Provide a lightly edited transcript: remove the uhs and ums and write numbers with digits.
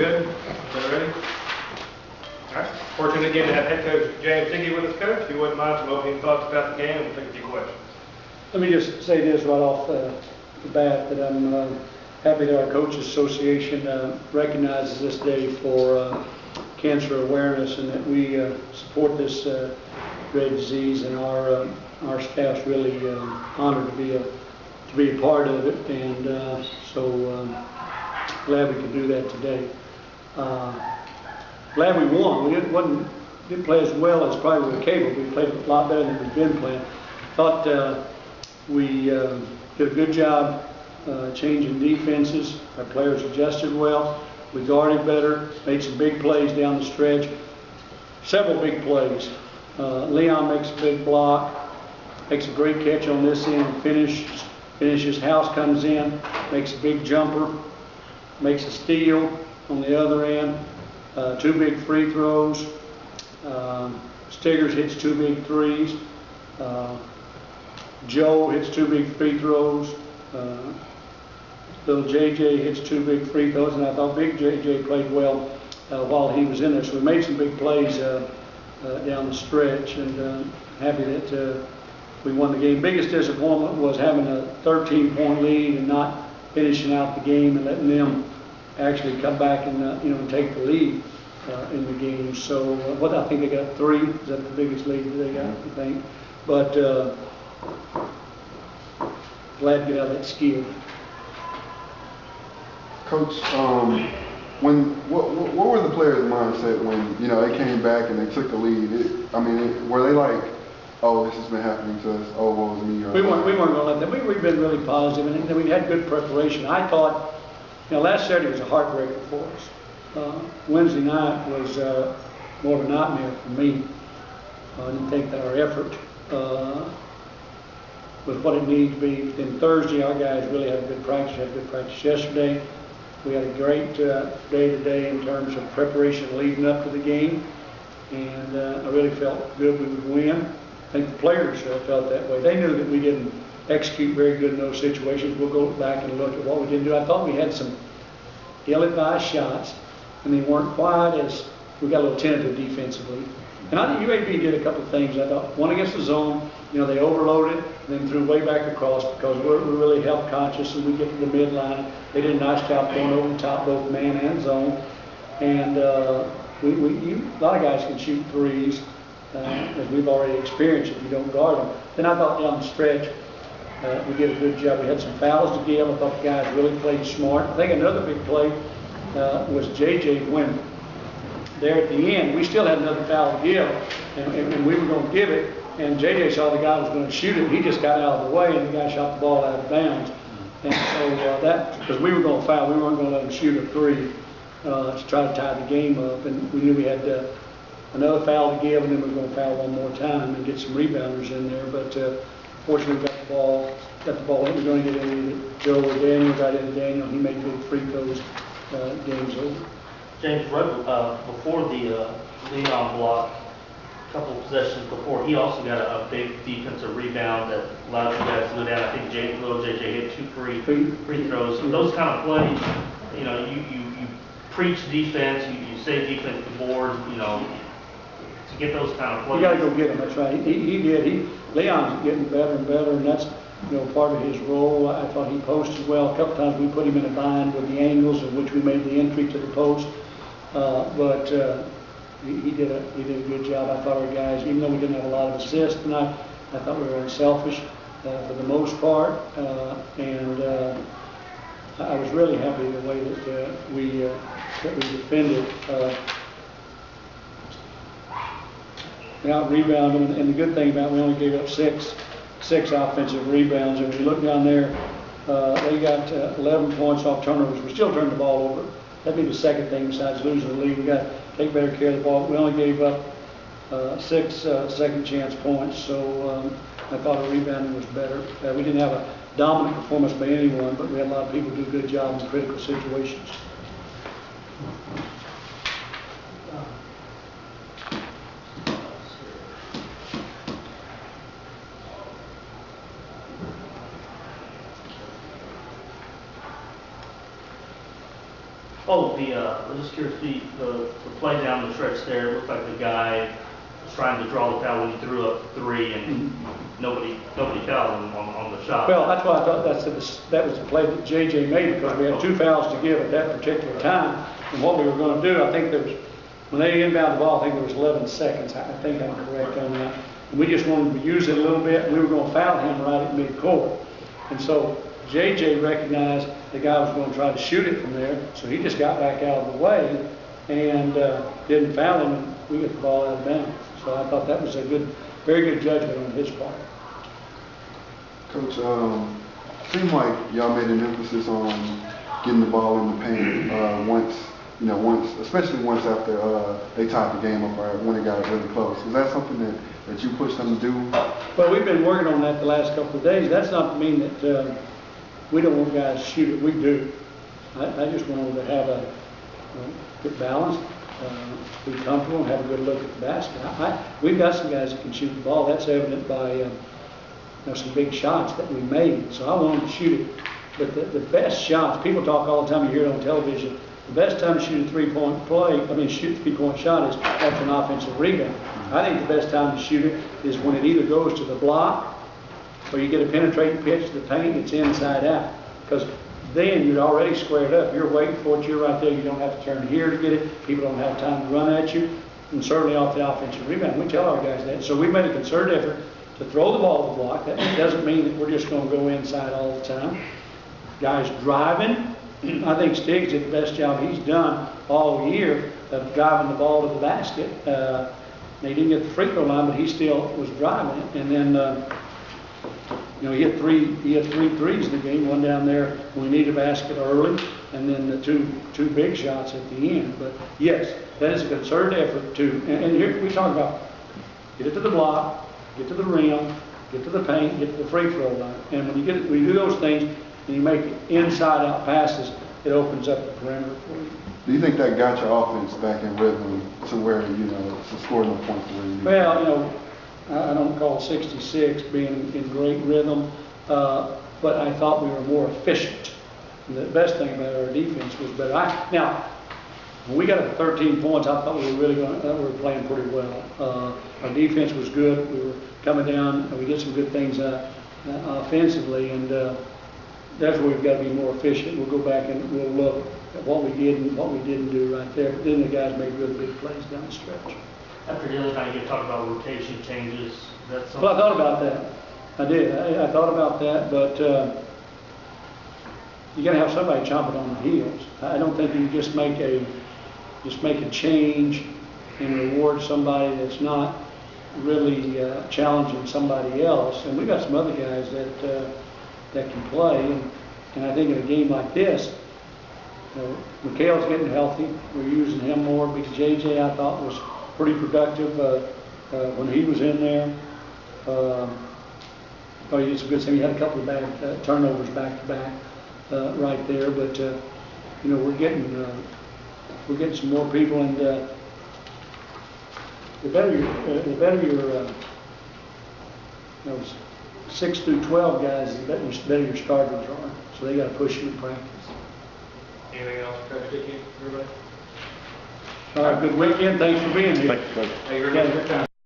good? Everybody ready? All right. Fortunate again to have head coach James Dickey with us, coach. If you wouldn't mind some opening thoughts about the game, and we'll take a few questions. Let me just say this right off the bat, that I'm happy that our Coaches Association recognizes this day for cancer awareness, and that we support this dread disease, and our staff's really honored to be a part of it, and so glad we could do that today. Glad we won. We didn't play as well as probably we were capable. We played a lot better than we've been playing. Thought we did a good job changing defenses. Our players adjusted well. We guarded better, made some big plays down the stretch. Several big plays. Leon makes a big block, makes a great catch on this end, finishes. House comes in, makes a big jumper, makes a steal on the other end. 2 big free throws. Stiggers hits 2 big threes. Joe hits 2 big free throws. Little JJ hits 2 big free throws, and I thought big JJ played well while he was in there. So we made some big plays down the stretch, and happy that we won the game. Biggest disappointment was having a 13-point lead and not finishing out the game and letting them actually come back and and take the lead in the game. So what I think they got 3. Is that the biggest lead that they got? I think. But glad to get out of that skid. Coach, what were the players' mindset when they came back and they took the lead? Were they like, oh, this has been happening to us, oh, woe is me? We weren't going to let them. We've been really positive, and we had good preparation. I thought, last Saturday was a heartbreaker for us. Wednesday night was more of a nightmare for me. I didn't think that our effort was what it needed to be. Then Thursday, our guys really had a good practice. Had a good practice yesterday. We had a great day today in terms of preparation leading up to the game, and I really felt good we would win. I think the players felt that way. They knew that we didn't execute very good in those situations. We'll go back and look at what we didn't do. I thought we had some ill-advised shots, and they weren't quite as, we got a little tentative defensively. And I think UAB did a couple of things. I thought one against the zone, they overloaded, then threw way back across because we're really health conscious, and we get to the midline. They did a nice job going over the top, both man and zone. And a lot of guys can shoot threes, as we've already experienced if you don't guard them. Then I thought down the stretch, we did a good job. We had some fouls to give. I thought the guys really played smart. I think another big play was JJ when there at the end, we still had another foul to give, and we were going to give it, and JJ saw the guy was going to shoot it. He just got out of the way, and the guy shot the ball out of bounds. And so because we were going to foul, we weren't going to let him shoot a 3 to try to tie the game up, and we knew we had another foul to give, and then we were going to foul one more time and get some rebounders in there. But fortunately, we got the ball. We were going to get into Joe or Daniel. Got into Daniel. He made big free throws. Game's over. James, before the Leon block, a couple of possessions before, he also got a big defensive rebound that allowed you guys to go down. I think little JJ hit 2 free throws. So those kind of plays, you preach defense, you say defense to board, to get those kind of plays. You got to go get him. That's right. He did. Leon's getting better and better, and that's part of his role. I thought he posted well. A couple times we put him in a bind with the angles in which we made the entry to the post. But he did a good job. I thought our guys, even though we didn't have a lot of assists tonight, I thought we were unselfish for the most part. And I was really happy the way that we defended. Out rebounding, and the good thing about it, we only gave up six offensive rebounds. And when you look down there, they got 11 points off turnovers. We still turned the ball over. That'd be the second thing besides losing the lead. We got to take better care of the ball. We only gave up 6 second chance points, so I thought our rebounding was better. We didn't have a dominant performance by anyone, but we had a lot of people do a good job in critical situations. Oh, I'm just curious, the play down the stretch there, it looked like the guy was trying to draw the foul when he threw up three, and nobody fouled him on the shot. Well, that's why I thought that was the play that JJ made, because we had 2 fouls to give at that particular time. And what we were going to do, I think there was, when they inbound the ball, I think there was 11 seconds. I think I'm correct on that. And we just wanted to use it a little bit, and we were going to foul him right at midcourt. And so JJ recognized the guy was going to try to shoot it from there, so he just got back out of the way and didn't foul him, and we got the ball out of bounds. So I thought that was a very good judgment on his part. Coach, seemed like y'all made an emphasis on getting the ball in the paint especially once after they tied the game up or when it got really close. Was that something that you pushed them to do? Well, we've been working on that the last couple of days. That's not to mean that we don't want guys to shoot it. We do. I just want them to have a good balance, be comfortable, and have a good look at the basket. We've got some guys that can shoot the ball. That's evident by some big shots that we made. So I want them to shoot it. But the best shots, people talk all the time, you hear it on television, the best time to shoot a shoot a three-point shot is after an offensive rebound. I think the best time to shoot it is when it either goes to the block or you get a penetrating pitch to the paint, it's inside out. Because then you're already squared up. You're waiting for it, you're right there. You don't have to turn here to get it. People don't have time to run at you. And certainly off the offensive rebound. We tell our guys that. So we made a concerted effort to throw the ball to the block. That doesn't mean that we're just going to go inside all the time. Guys driving. I think Stiggs did the best job he's done all year of driving the ball to the basket. They didn't get the free throw line, but he still was driving it. And then, he hit three threes in the game. One down there when we needed a basket early, and then the two big shots at the end. But yes, that is a concerted effort to. And here we talk about get it to the block, get to the rim, get to the paint, get to the free throw line. And when you do those things, and you make inside-out passes, it opens up the perimeter for you. Do you think that got your offense back in rhythm to where, to score no points where you need? Well, I don't call 66 being in great rhythm, but I thought we were more efficient. And the best thing about our defense was better. Now, when we got up to 13 points, I thought we were playing pretty well. Our defense was good. We were coming down, and we did some good things offensively, and that's where we've got to be more efficient. We'll go back and we'll look at what we did and what we didn't do right there. But then the guys made really big plays down the stretch. After the other night, you talked about rotation changes. That's something. Well, I thought about that. I did. I thought about that, but you got to have somebody chomping on the heels. I don't think you can just make a change and reward somebody that's not really challenging somebody else. And we got some other guys that can play, and I think in a game like this, Mikhail's getting healthy. We're using him more because JJ, I thought, was pretty productive when he was in there. He did some good things. He had a couple of bad turnovers back to back right there, but we're getting some more people, and the better your 6 through 12 guys, the better your starters are. So they got to push them in practice. Anything else, Coach Dickey, everybody? All right, good weekend. Thanks for being here. Thank you very much for your time.